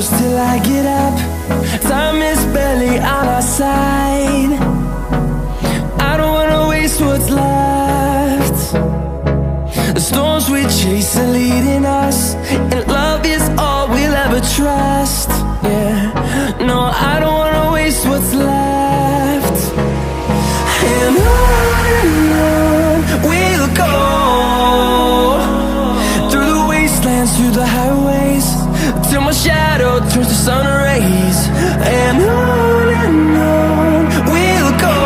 close till I get up. Time is barely on our side. I don't wanna waste what's left. The storms we chase are leading us, and love is all we'll ever trust. Yeah, no, I don't wanna waste what's left. And on we'll go, through the wastelands, through the highways, till my shadow turns to sun rays. And on we'll go,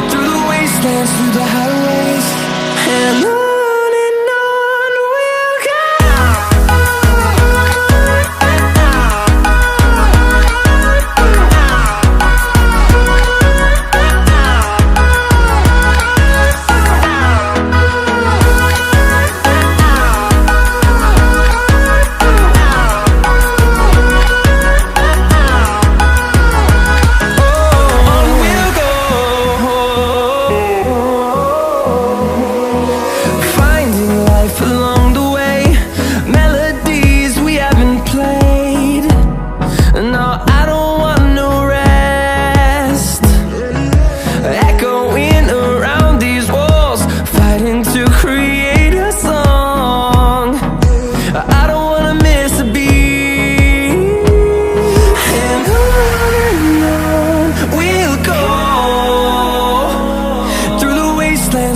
through the wastelands, through the highways, and on we'll go.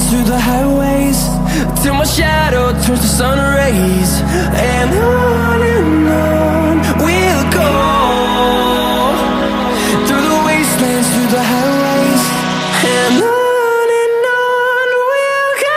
Through the highways, till my shadow turns to sun rays. And on we'll go, through the wastelands, through the highways, and on we'll go.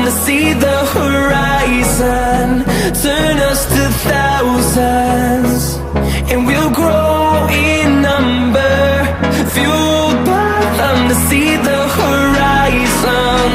To see the horizon turn us to thousands, and we'll grow in number, fueled by them to see the horizon.